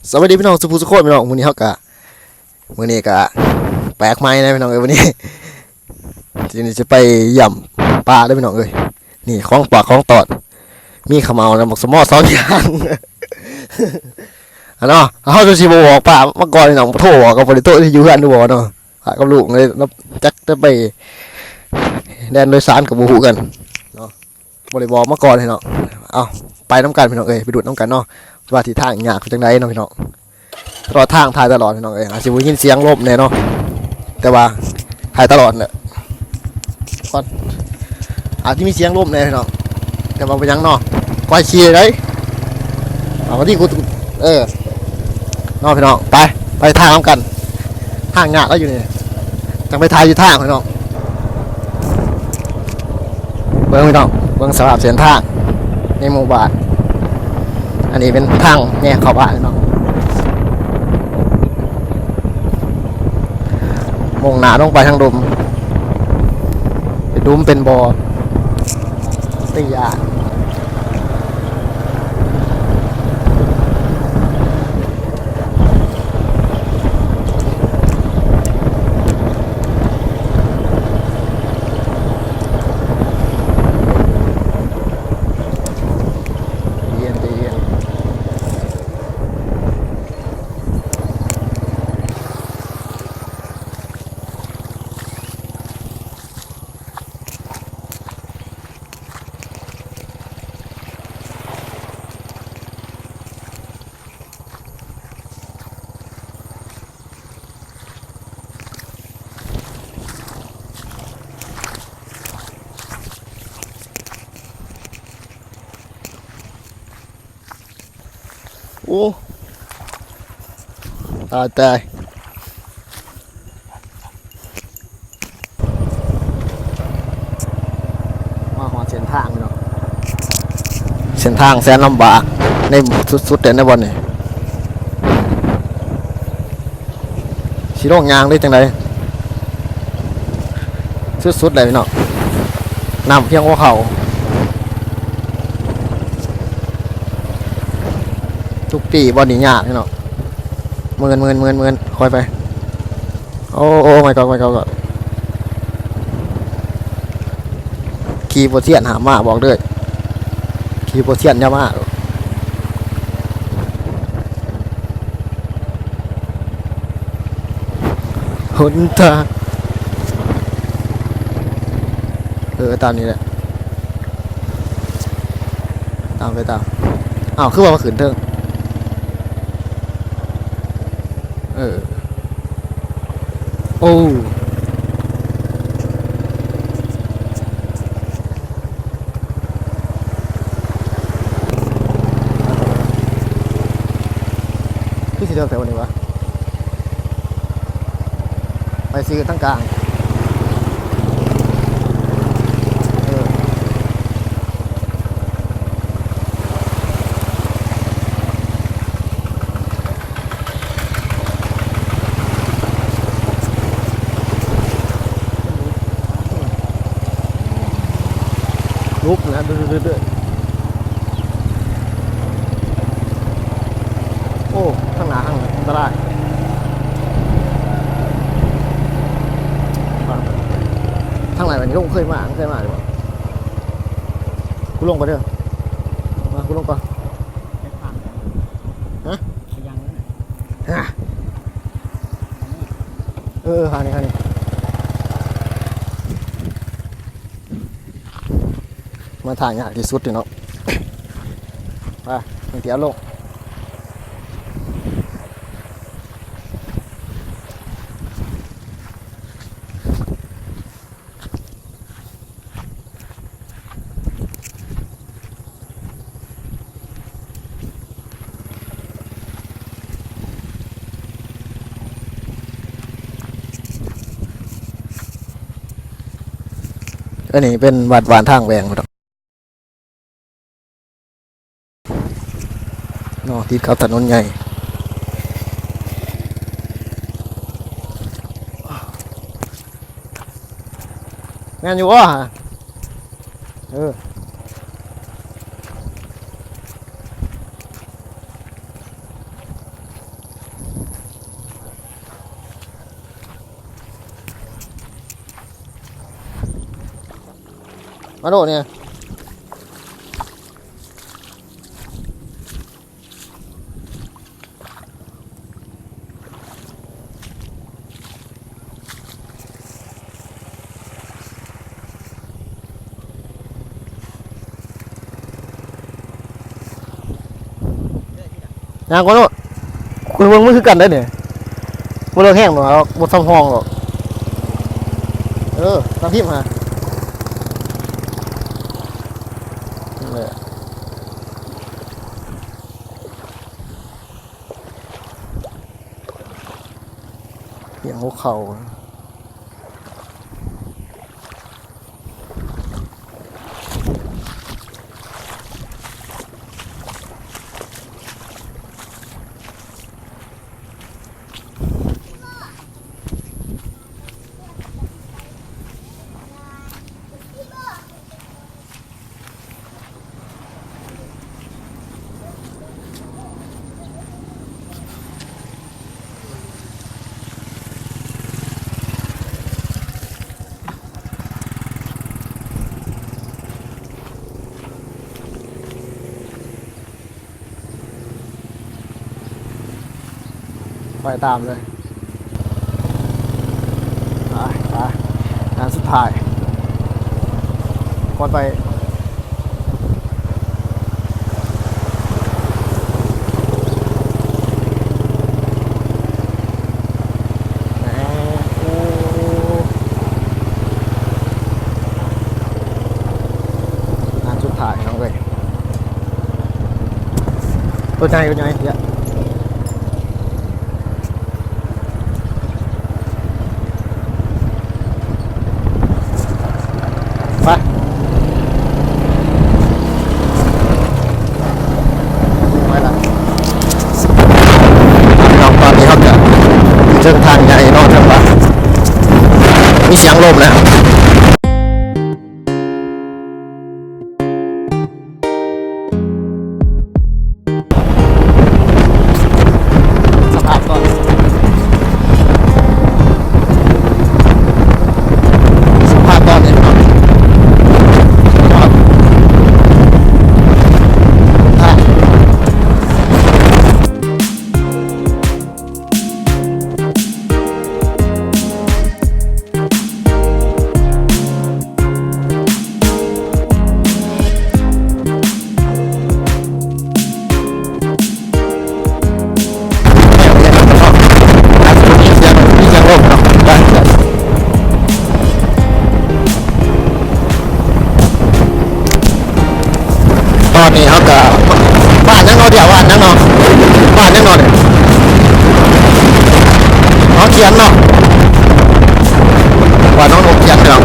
สวัสดีพี่น้องสุภูสุโขพี่น้องมื้อนี้เฮากะมื้อนี้กะแปลกใหม่นะพี่น้องวันนี้ทีนี้จะไปย่ำปลาเด้อพี่น้องนี่ของปากของตอดมีขมเอานะหมกสมอ2อย่างอันเนาะเฮาจะสิบ่บอกป้ามาก่อนพี่น้องโทรบอกกับบ่ได้โตที่อยู่เฮือนดูบ่เนาะป้ากับลูกเลยจักจะไปแดนโดยสารกับบ่ฮู้กันเนาะบ่ได้บอกมาก่อนพี่น้องเอาไปน้ำกันพี่น้องไปดูดน้ำกันเนาะว่าทิศทางยากจังได๋เนาะพี่น้องตลอดทางถ่ายตลอดพี่น้องอาจจะได้ยินเสียงลมแน่เนาะแต่ว่าถ่ายตลอดเนี่ยก่อนอาจจะมีเสียงลมแน่พี่น้องแต่ว่าเป็นยังเนาะควายเชียร์ได้เอามาที่กูเนาะพี่น้องไปทางน้ำกันทางยากแล้วอยู่นี่จังไปถ่ายอยู่ทางพี่น้องเบิ่งพี่น้องเบิ่งสภาพเส้นทางในหมู่บ้านอันนี้เป็นทางแยกเข้าบ้านพี่น้องมุ่งหน้าลงไปทางดุมเป็นบ่อตียาโอ้ตายมาหอเส้นทางเนาะเส้นทางแสนลำบากในสุดๆแต่ในบอลนี่ชิโร่ยางได้จังไดสุดๆเลยเนาะน้ำเพียงหัวเข่าทุกปีบอลนี่ยากเนาะเมินคอยไปโอ้ไม่ก็ขี่โปเทียนหามาบอกด้วยขี่โปเทียนยามาหนทางตามนี้แหละตามอ้าวคือว่ามาขืนเทิงโอ้พี่สิเดินไปวันนี้วะไปซื้อตั้งกลางลุกนะเดือดโอ้ข้างหน้าข้างอันตรายข้างไหนวันนี้ลุงเคยมาหรือเปล่ากูลงไปเถอะมากูลงก่อนฮะหานี่มาถ่ายงานที่สุดเลยเนาะไปเดี๋ยวลงอันนี้เป็นวัดวานทางแหวงครับเนาะติดกับถนนใหญ่งานอยู่วะ มาโดดเนี่ยงานก็โน่คุณเบิ่งมันคือกันได้เนี่ยบ่เลิกแห้งหรอกบ่ซ้ำห้องหรอกตามทิพย์ฮะนี่แหละเสียงหัวเข่าไปตามเลยไปงานสุดท้ายก่อนไปงานสุดท้ายน้องเลยตัวใจเป็นยังไงเนี่ยไปไปละน้องตอนนี้เขาจะเส้นทางใหญ่นอกจากว่ามีเสียงลมแล้วสภาพก่อนสภาพตอนนี้ตอนนี้เขาก็บ้านนั่งนอนเดี๋ยวบ้านนั่งนอนบ้านนั่งนอนเนี่ยน้องเขียนเนาะว่าน้องนกเขียนเนาะ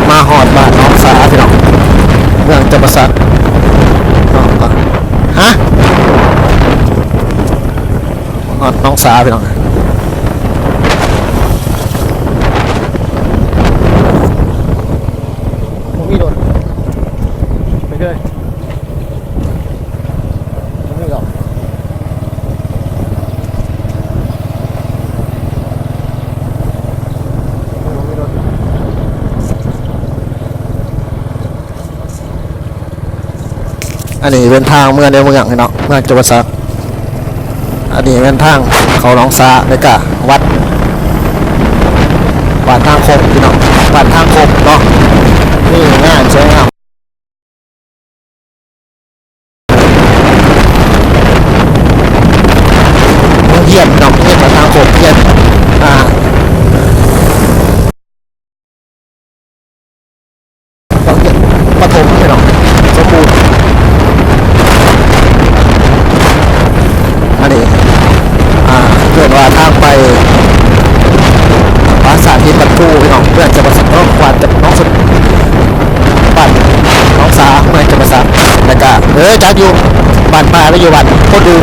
มาหอดบ้านน้องสาพี่น้องเมืองจับประสักฮะหอดน้องสาพี่น้องผมมีโดนไปเลยผมมีหรอกอันนี้เป็นทางเมืองในเมืองพี่น้องเมืองจับประสักอันนี้เป็นทางเขาหนองสาเลยกะวัดทางคมพี่น้องวัดทางคมเนาะนี่งานสวยงามเยี่ยมน้องเยี่ยมทางคมเยี่ยม ปฐมพี่น้องสมบูรณ์อันนี้เกิดว่าทางไปภาษาที่ปัดกู้พี่น้องเพื่อนจะประสบน้องควานจากน้องสุดบ้านน้องสาเมื่อจะประสานแล้วก็จัดอยู่บ้านป่าแล้วอยู่บ้านโคตรดู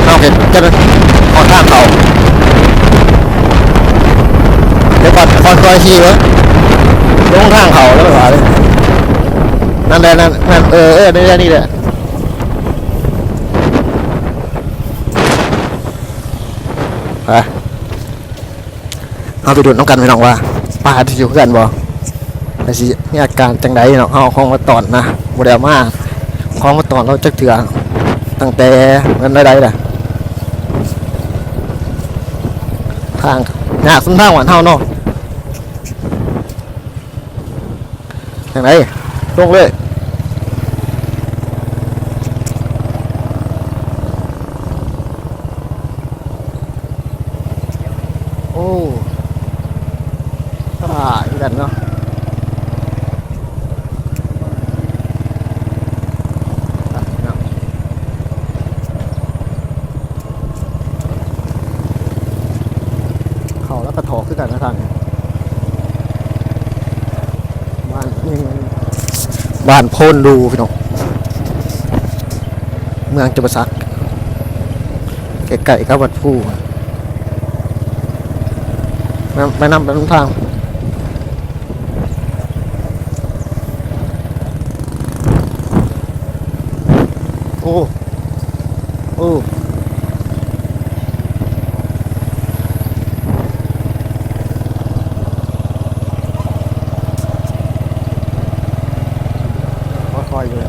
น้องเห็นจะออกทางเขาเดี๋ยวก่อนคอยทีวะลงทางเขาแล้วเหรอนั่นแหละนั่นนี่แหละไปเอาไปดูน้องกันไปน้องว่าปลาที่อยู่กันบ่แต่สิมีอาการจังไดเนาะเอาของมาตอนนะบ่ได้มาของมาตอนเราจักเถื่อตั้งแต่เงินได้ล่ะทางยากสุดทางหวานเฮาเนาะจังไดลงเลยโอ้อยู่กันเนาะเขาแล้วก็ถอขึ้นกันนะทางบ้านนี่บ้านโพนดูพี่น้องเมืองจำปาสักไก่กับวัดผู้ไปนำไปทุกทางโอ้ค่อยๆเลย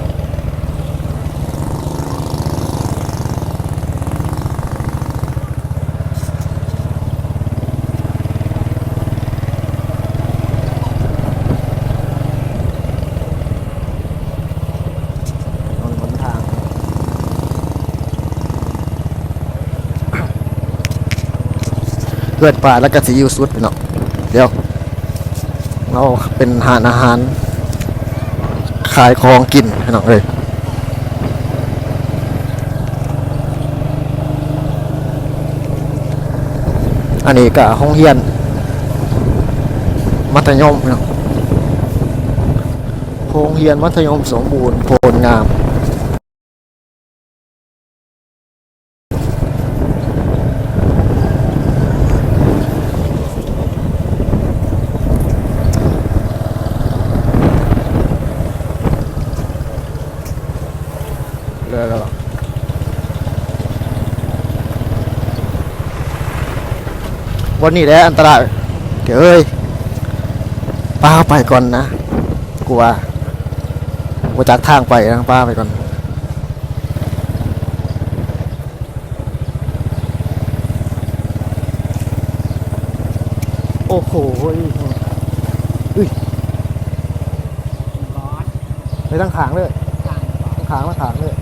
เกิดป่าแล้วก็สิอยู่สุดพี่น้องเดี๋ยวเราเป็นหานอาหารขายของกินพี่น้องเลยอันนี้ก็ห้องเรียนมัธยมพี่น้องโรงเรียนมัธยมสมบูรณ์โพลงามแล้ววันนี้แหละอันตรายเดี๋ยวป้าไปก่อนนะกลัวจากทางไปนะป้าไปก่อนโอ้โหไปตั้งขางเลยตั้งขางเลย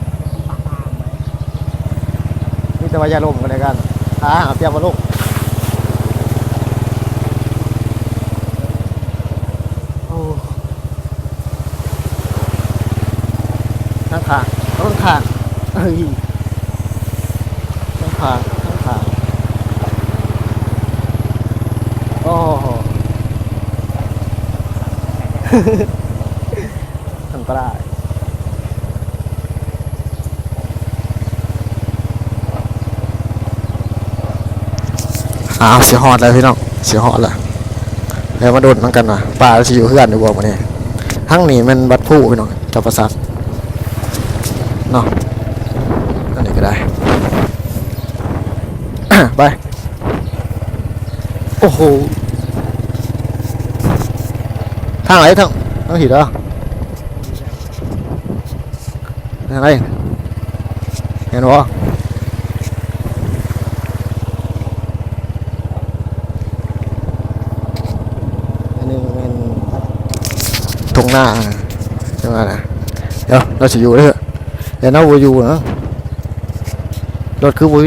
นี่จะวายาลมกันเลยกันขาหาเปียกมาลงทั้งขาต้องขาทั้งขาโอ้โหอันตรายเสียหอดเลยพี่น้องเสียหอดเลยแล้วมาโดนนั่งกันนะป่าจะอยู่เพื่อนดูบอกมาเนี่ยทั้งนี้มันบัดผู้พี่น้องเจ้าประสาทเนาะอันนี้ก็ได้ ไปโอ้โหทางไหนทางหินเหรอทางไหนเห็นบ่ตรงหน้าใช่ไหมนะเดี๋ยวเราจะอยู่เลยเดี๋ยวเราอยู่นะรถคือบุ้ย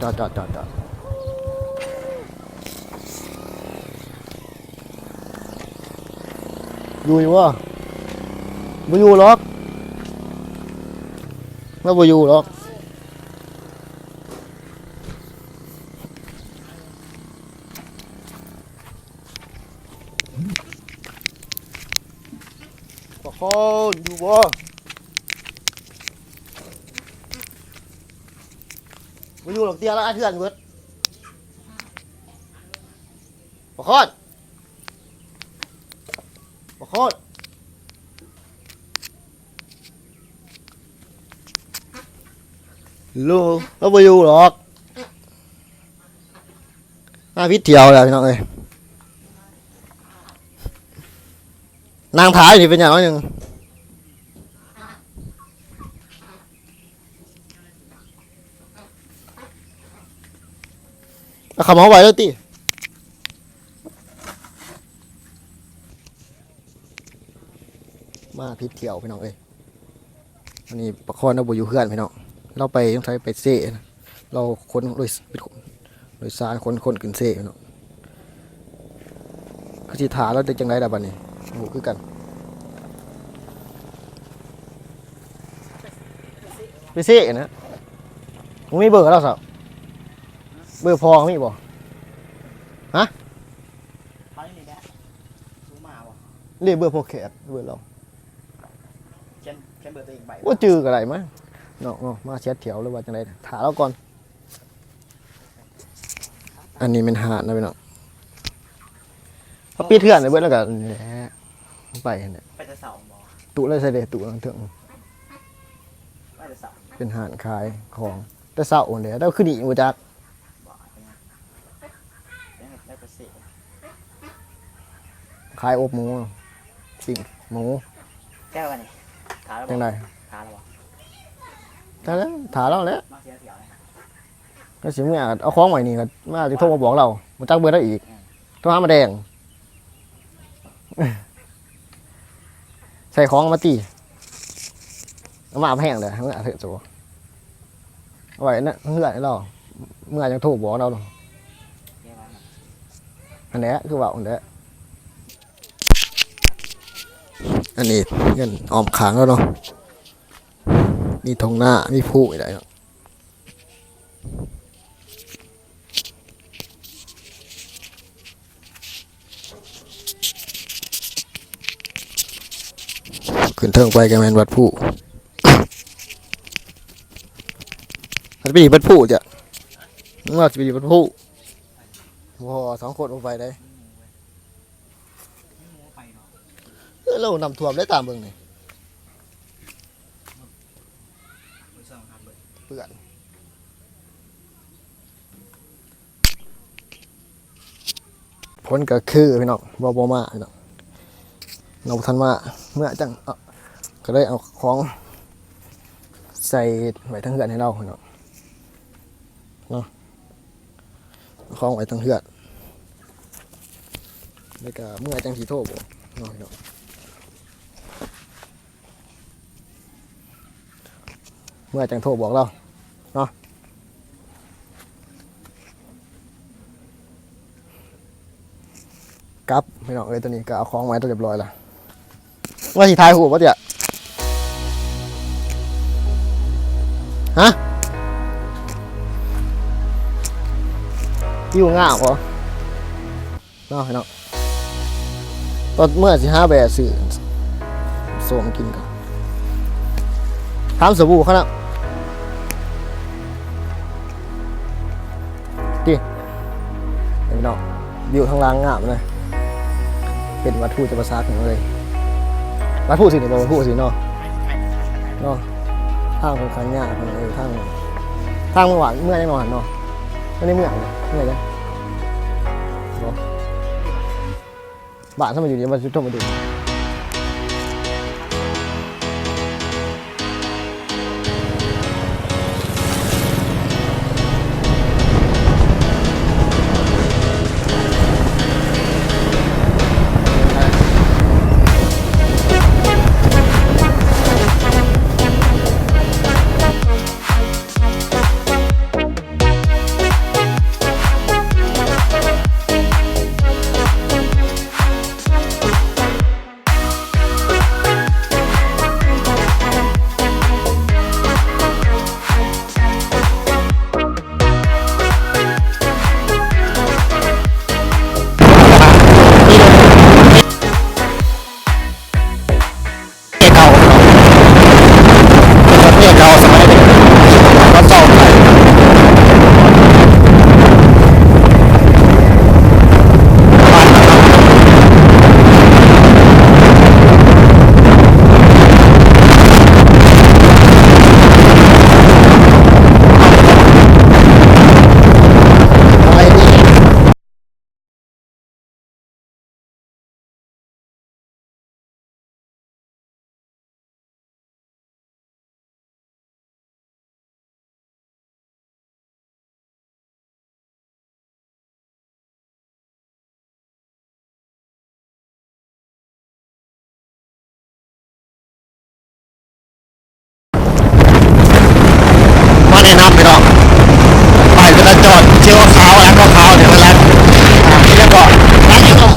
จอด อยู่อยู่วะบ่อยู่หรอกเราบ่อยู่หรอกปะคอนอยู่บ่บ่อยู่หรอกเตี้ยแล้วอาเทือนเบิดปะคอนปะคอนลูกเราบ่อยู่หรอกพิษเที่ยวแล้วพี่น้องเอ้ยนางถ่ายนี่เป็นอย่างน้อยหนึ่งเอาคำเอาไว้แล้วติมาพิษเที่ยวพี่น้องเอ้ยอันนี้ประคอนเราบ่อยู่เพื่อนพี่น้องเราไปต้องใช้ไปเซ่นะเราคนโดยสารคนขึ้นเซ่พี่น้องคือสิถาเราได้จังไรล่ะบัดนี้โอ้คือกันไปเซ่นะมึงมีเบอร์แล้วสับเบอร์พอมีบ่ฮะเรียกเบอร์พอแคทเบอร์เราเช่นเบอร์ตัวเองไป ว่าจืออะไรมั้ยเนาะมาเช็ดเถียวหรือว่าจังไรถาเราก่อนอันนี้เป็นหาดนะพี่น้องเขาปีเถื่อนเลยเบิดแล้วก็แหละไปเนี่ย ไปจะเสาหมอ ตุเลยใส่เดตุลังเถิง ไปจะเสา เป็นหาดขายของแต่เศร้าเนี่ยได้คือดีกว่าจัก บอกเป็นไงได้ไปเสีย ขายอบหมูสิ่งหมู แก้วกันนี่ขาแล้ว จังได ขาแล้วบอก ถ้าแล้วถาเราแล้ว มาเสียเถียวเลย ก็สิเมื่อเอาของใหม่นี่ก็มาจะโทรมาบอกเรามาจักเบอร์ได้อีกโทรหามาแดงใส่ของมาตีเอามาแห้งเลยเมื่อเถอะจูเอาไว้นะเมื่อเราเมื่อยังโทรบอกเรา แก้วกัน อันนี้คือว่าอันนี้อันนี้เงินออมขังแล้วเนาะมีทงหน้ามีผู้อะไรเนาะขึ้นเทิงไปกันแมนวัดผู้ มันไปดีวัดผู้จ้ะมึงว่าจะไปดีวัดผู้พอสองคนลงไปได้เรานำท่วมได้ตามเบิ่งนี่เปื่อนผลก็คือพี่น้องบ่มาพี่น้องเราทันมาเมื่อจังก็ได้เอาของใส่ไว้ทั้งเหือนให้เราพี่น้องเนาะของไว้ทั้งเหือนแล้วก็เมื่อจังสีโทษบ่เนาะพี่น้องเมื่อจังโทรบอกเราเนาะกลับพี่น้องตัวนี้ก็เอาของไว้ตัวเรียบร้อยแล้วว่าสิทายหูป่ะเดี๋ยวฮะอยู่ง่าวเหรอเนาะพี่น้องตอนเมื่อสิ5 แบบสื่อส่งกินกันทำสบู่เขานะดิเห็นไหมน้องวิวทางล่างงามเลยเป็นวัดผู้จะประสาทของเลยวัดผู้สิเนี่ยบอกวัดผู้สิเนาะทางของขันยาของทางเมื่อวานเมื่อยังนอนเนาะไม่ได้เมื่อเลยเมื่อยังบ้านถ้ามาอยู่ดีมาชุดโทรมาดู แนะนำพี่น้องไปก็จะจอดเชี่ยวขาวแล้วก็ขาวเนี่ยมันแล้วที่แล้วก็ร้านนี้ก็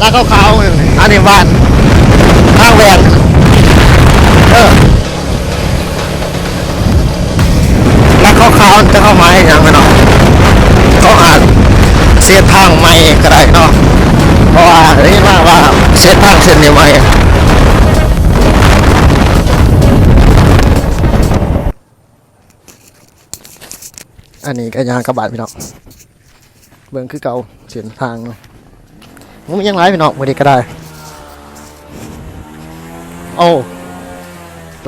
ร้านขาวๆอันนี้บ้านข้างแหวนร้านขาวๆจะเข้ามาให้ยังไงเนาะเขาอาจเสียทางใหม่ก็ได้เนาะเพราะว่าได้ยินว่าเสียทางเส้นนี้ใหม่อันนี้ก็ยางกระบาดพี่น้องเบิ่งคือเก่าเส้นทางเนาะมึงยังไรพี่น้องมือดีก็ได้โอ้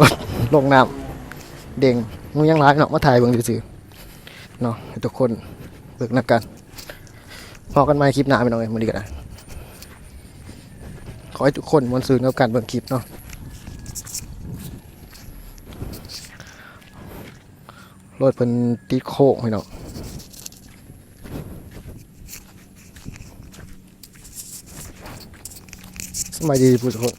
รถลงน้ำเด้งมึงยังไรพี่น้องมาถ่ายเบิ่งซื่อๆเนาะให้ทุกคนเบิ่งนักกันพอกันใหม่คลิปหน้าพี่น้องมือดีก็ได้ขอให้ทุกคนมวลซื่นกับการเบิ่งคลิปเนาะรถเป็นติดโค้งพี่น้องสมัยดีผู้ชม